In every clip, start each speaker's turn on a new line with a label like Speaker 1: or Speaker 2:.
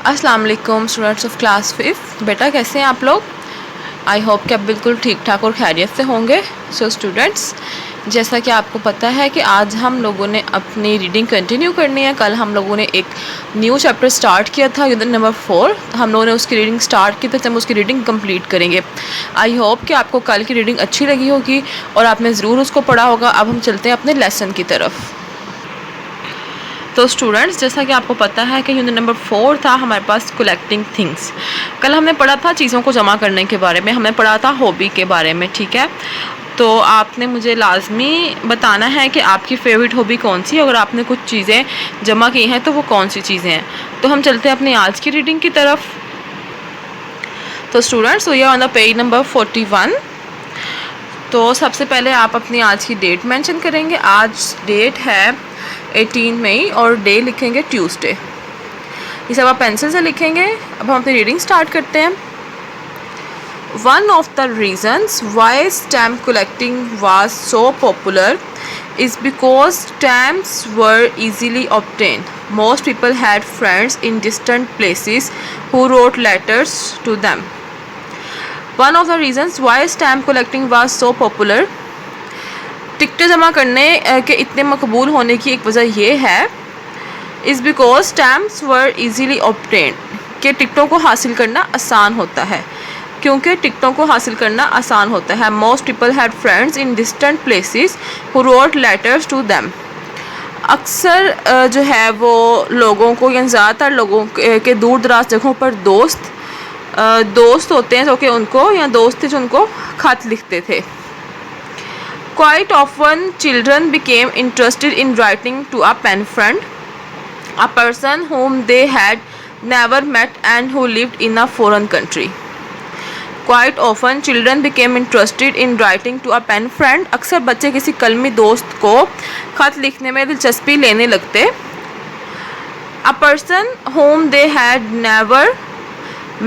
Speaker 1: अस्सलाम वालेकुम students of class 5। बेटा कैसे हैं आप लोग? आई होप कि आप बिल्कुल ठीक ठाक और खैरियत से होंगे। सो स्टूडेंट्स, जैसा कि आपको पता है कि आज हम लोगों ने अपनी रीडिंग कंटिन्यू करनी है। कल हम लोगों ने एक न्यू चैप्टर स्टार्ट किया था, यूनिट नंबर 4। हम लोगों ने उसकी रीडिंग स्टार्ट की थी, हम उसकी रीडिंग कंप्लीट करेंगे। आई होप कि आपको कल की रीडिंग अच्छी लगी होगी और आपने ज़रूर उसको पढ़ा होगा। अब हम चलते हैं अपने लेसन की तरफ। तो स्टूडेंट्स, जैसा कि आपको पता है कि यूनिट नंबर 4 था हमारे पास कलेक्टिंग थिंग्स। कल हमने पढ़ा था चीज़ों को जमा करने के बारे में, हमने पढ़ा था हॉबी के बारे में, ठीक है। तो आपने मुझे लाजमी बताना है कि आपकी फेवरेट हॉबी कौन सी है। अगर आपने कुछ चीज़ें जमा की हैं तो वो कौन सी चीज़ें हैं। तो हम चलते हैं अपनी आज की रीडिंग की तरफ। तो students, we are on the page number 41। तो सबसे पहले आप अपनी आज की डेट मेंशन करेंगे। आज डेट है 18 मई और डे लिखेंगे ट्यूसडे। ये सब आप पेंसिल से लिखेंगे। अब हम अपनी रीडिंग स्टार्ट करते हैं। One of the reasons why stamp collecting was so popular is because stamps were easily obtained. Most people had friends in distant places who wrote letters to them. One of the reasons why stamp collecting was so popular, टिकटें जमा करने के इतने मकबूल होने की एक वजह यह है, is because stamps were easily obtain, कि टिकटों को हासिल करना आसान होता है, क्योंकि टिकटों को हासिल करना आसान होता है। Most people had friends in distant places who wrote letters to them. अक्सर जो है वो लोगों को या ज़्यादातर लोगों के दूर दराज जगहों पर दोस्त होते हैं जो कि उनको, या दोस्त थे जो उनको खत लिखते थे। Quite often children became interested in writing to a pen friend, a person whom they had never met and who lived in a foreign country. Quite often children became interested in writing to a pen friend. अक्सर बच्चे किसी कलमी दोस्त को खत लिखने में दिलचस्पी लेने लगते। A person whom they had never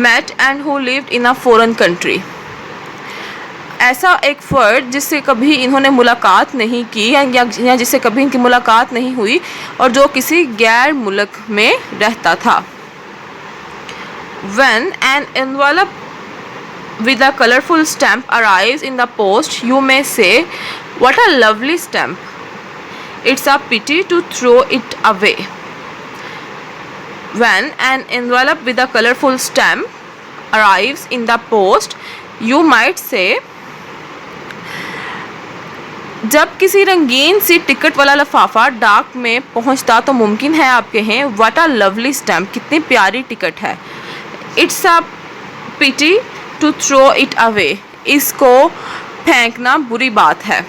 Speaker 1: met and who lived in a foreign country. ऐसा एक फ़र्द जिससे कभी इन्होंने मुलाकात नहीं की या जिससे कभी इनकी मुलाकात नहीं हुई और जो किसी गैर मुल्क में रहता था। When an envelope with a colorful stamp arrives in the post, you may say, "What a lovely stamp! It's a pity to throw it away." When an envelope with a colorful stamp arrives in the post, you might say, जब किसी रंगीन सी ticket वाला लिफाफा डाक में पहुंचता तो मुमकिन है आप कहें, व्हाट अ लवली स्टैम्प, कितनी प्यारी टिकट है। It's a pity to throw it away, इसको फेंकना बुरी बात है।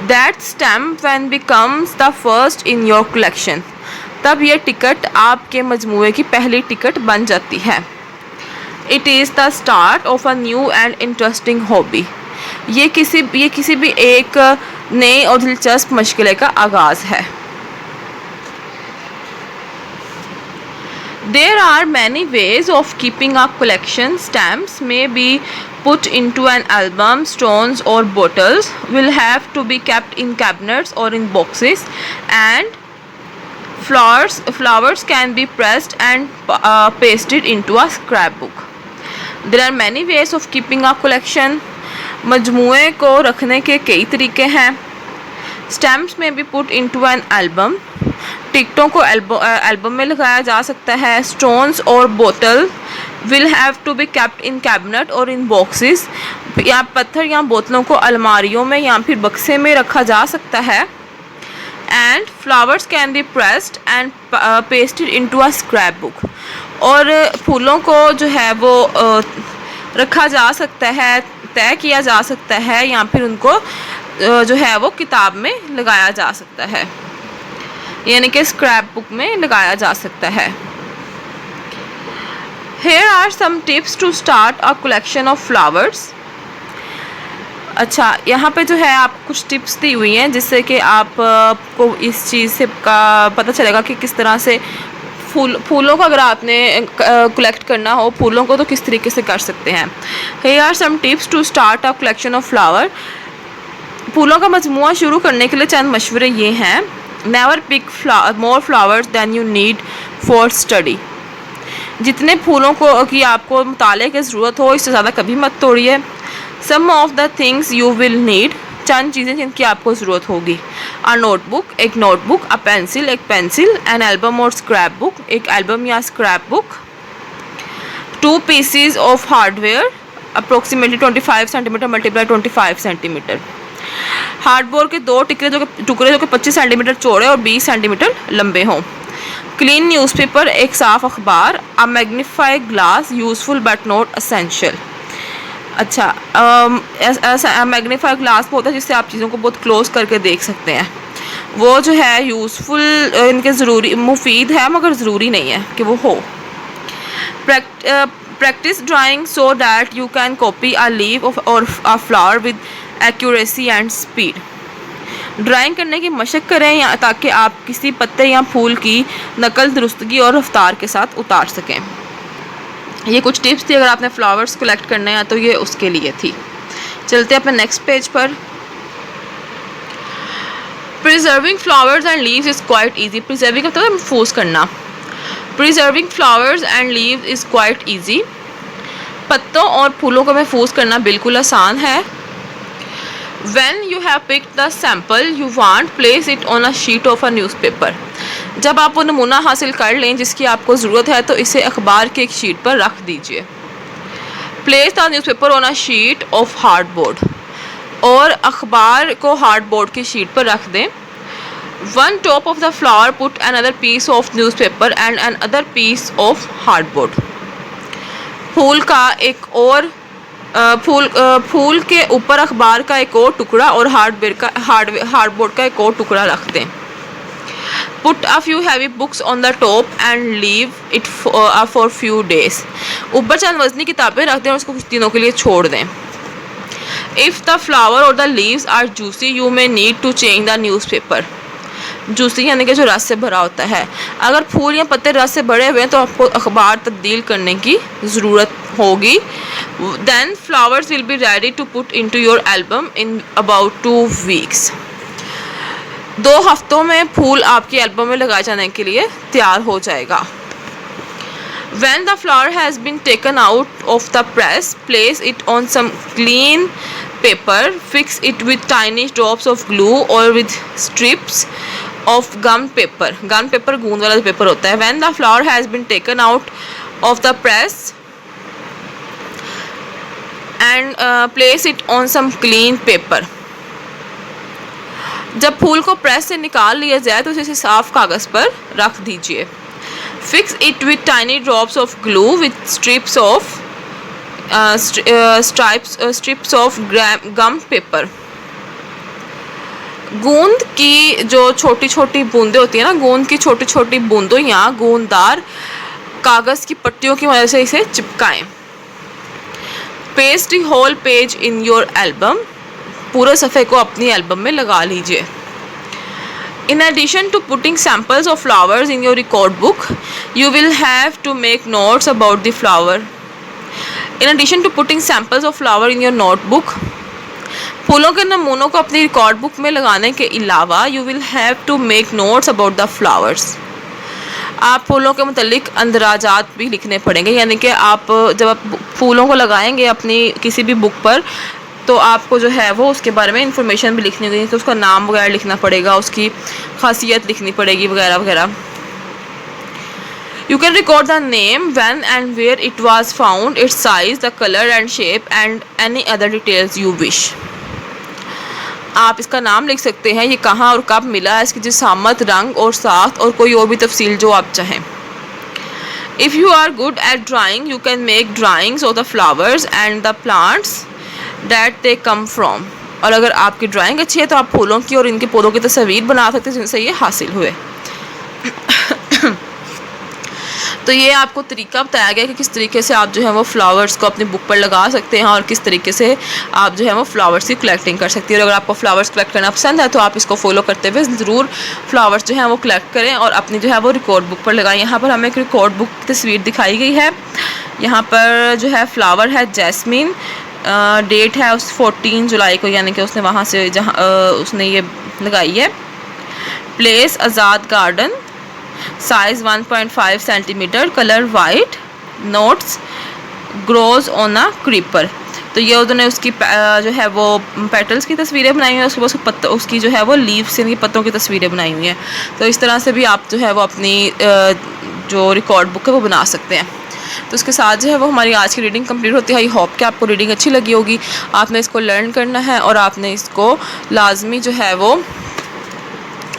Speaker 1: That stamp when becomes the first in your collection, तब यह टिकट आपके मजमूए की पहली टिकट बन जाती है। It is the start of a new and interesting hobby, ये किसी भी एक नए और दिलचस्प मशगले का आगाज़ है। There are many ways of keeping a collection. Stamps may be put into an album. Stones or bottles will have to be kept in cabinets or in boxes, and flowers can be pressed and pasted into a scrapbook. There are many ways of keeping a collection. मजमूए को रखने के कई तरीके हैं। Stamps में भी put into an album, टिकटों को एल्बम में लगाया जा सकता है। स्टोन्स और बोतल will have to be kept in cabinet और इन बॉक्सेस, या पत्थर या बोतलों को अलमारियों में या फिर बक्से में रखा जा सकता है। And flowers can be pressed and pasted into a scrap book, और फूलों को जो है वो रखा जा सकता है, तय किया जा सकता है, या फिर उनको जो है वो किताब में लगाया जा सकता है, यानी कि स्क्रैप बुक में लगाया जा सकता है। Here are some tips to start a collection of flowers. अच्छा, यहाँ पे जो है आप कुछ टिप्स दी हुई हैं जिससे कि आपको इस चीज़ से का पता चलेगा कि किस तरह से फूलों को अगर आपने कलेक्ट करना हो, फूलों को तो किस तरीके से कर सकते हैं। Here are some tips to start a collection of flower. फूलों का मजमुआ शुरू करने के लिए चंद मशवरे ये हैं। Never pick more flowers than you need for study. जितने फूलों को की आपको मुताले की ज़रूरत हो, इससे ज़्यादा कभी मत तोड़िए। Some of the things you will need, चंद चीज़ें जिनकी आपको ज़रूरत होगी। अ नोटबुक, एक नोटबुक। अ पेंसिल, एक पेंसिल। एन एल्बम और स्क्रैप बुक, एक एल्बम या scrapbook. 2 pieces of hardware, approximately 25 centimetre multiply 25 centimetre. Hardboard के 2 टुकड़े जो कि 25 सेंटीमीटर चौड़े और 20 सेंटीमीटर लंबे हों। क्लीन न्यूज़पेपर, एक साफ अखबार। A magnifying glass, useful but not essential. अच्छा, मैग्नीफाइंग ग्लास होता है जिससे आप चीज़ों को बहुत क्लोज करके देख सकते हैं। वो जो है यूज़फुल, इनके ज़रूरी मुफीद है मगर ज़रूरी नहीं है कि वो हो। Practice drawing so that you can copy a leaf or a flower with accuracy and speed. Drawing करने की मशक करें या ताकि आप किसी पत्ते या फूल की नकल दुरुस्तगी और रफ्तार के साथ उतार सकें। ये कुछ टिप्स थी, अगर आपने फ्लावर्स कलेक्ट करने हैं तो ये उसके लिए थी। चलते हैं अपने नेक्स्ट पेज पर। Preserving flowers and leaves is quite easy. Preserving का मतलब महफूज करना। Preserving flowers and leaves is quite easy. पत्तों और फूलों को महफूज करना बिल्कुल आसान है। When you have picked the sample you want, place it on a sheet of a newspaper. जब आप वो नमूना हासिल कर लें जिसकी आपको ज़रूरत है तो इसे अखबार की एक शीट पर रख दीजिए। Place the newspaper on a sheet of hardboard. और अखबार को हार्डबोर्ड की शीट पर रख दें। One top of the flower put another piece of newspaper and another piece of hardboard. फूल का एक और फूल के ऊपर अखबार का एक और टुकड़ा और हार्डबोर्ड का एक और टुकड़ा रख दें। Put a few heavy books on the top and leave it for few days. ऊपर चंद वज़नी किताबें रख दें और उसको कुछ दिनों के लिए छोड़ दें। If the flower or the leaves are juicy, you may need to change the newspaper. Juicy यानी कि जो रस से भरा होता है। अगर फूल या पत्ते रस से भरे हुए हैं तो आपको अखबार तब्दील करने की ज़रूरत होगी। Then flowers will be ready to put into your album in about 2 weeks. 2 हफ्तों में फूल आपकी एल्बम में लगाए जाने के लिए तैयार हो जाएगा। When the flower has been taken out of the press, place it on some clean paper. Fix it with tiny drops of glue or with strips of gum paper. Gum paper गूंद वाला paper होता है। When the flower has been taken out of the press and place it on some clean paper. जब फूल को press से निकाल लिया जाए तो इसे साफ कागज़ पर रख दीजिए। Fix it with tiny drops of glue with strips of gum paper. गूंद की जो छोटी छोटी बूंदें होती हैं ना, गूंद की छोटी छोटी बूंदों या गूंददार कागज़ की पट्टियों की मदद से इसे चिपकाएं। Paste the whole page in your album, पूरे सफ़े को अपनी एल्बम में लगा लीजिए। In addition to putting samples of flowers in your record book, you will have to make notes about the flower. In addition to putting samples of flower in your notebook, फूलों के नमूनों को अपनी record book में लगाने के अलावा you will have to make notes about the flowers. आप फूलों के मुतल्लिक अंदराजात भी लिखने पड़ेंगे, यानी कि आप जब आप फूलों को लगाएंगे अपनी किसी भी बुक पर तो आपको जो है वो उसके बारे में इंफॉर्मेशन भी लिखनी होगी, तो उसका नाम वगैरह लिखना पड़ेगा, उसकी खासियत लिखनी पड़ेगी वगैरह वगैरह। You can record the name, when and where it was found, its size, the color and shape and any other details you wish. आप इसका नाम लिख सकते हैं, ये कहाँ और कब मिला है, इसकी जिसामत, रंग और साख्त और कोई और भी तफसील जो आप चाहें। If you are good at drawing, you can make drawings of the flowers and the plants that they come from. और अगर आपकी ड्राइंग अच्छी है तो आप फूलों की और इनके पौधों की तस्वीर बना सकते हैं जिनसे ये हासिल हुए। तो ये आपको तरीका बताया गया कि किस तरीके से आप जो है वो फ्लावर्स को अपनी बुक पर लगा सकते हैं और किस तरीके से आप जो है वो फ्लावर्स की कलेक्टिंग कर सकती हैं। और अगर आपको फ्लावर्स कलेक्ट करना पसंद है तो आप इसको फॉलो करते हुए ज़रूर फ्लावर्स जो हैं वो कलेक्ट करें और अपनी जो है वो रिकॉर्ड बुक पर लगाएं। यहाँ पर हमें एक रिकॉर्ड बुक की तस्वीर दिखाई गई है। यहाँ पर जो है फ्लावर है जैस्मीन, डेट है उस 14 जुलाई को, यानी कि उसने वहाँ से जहाँ उसने ये लगाई है। Place Azad garden, size 1.5 centimetre, colour white, notes grows on a creeper. तो ये उन्होंने उसकी जो है वो पेटल्स की तस्वीरें बनाई हुई हैं, उसके बाद उसकी जो है वो लीव्स यानी पत्तों की तस्वीरें बनाई हुई हैं। तो इस तरह से भी आप जो है वो अपनी जो रिकॉर्ड बुक है वो बना सकते हैं। तो उसके साथ जो है वो हमारी आज की रीडिंग कंप्लीट होती है। आई होप कि आपको रीडिंग अच्छी लगी होगी। आपने इसको लर्न करना है और आपने इसको लाजमी जो है वो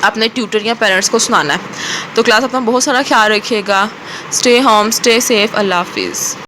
Speaker 1: अपने ट्यूटर या पेरेंट्स को सुनाना है। तो क्लास अपना बहुत सारा ख्याल रखिएगा। Stay home, stay safe. अल्लाह हाफिज़।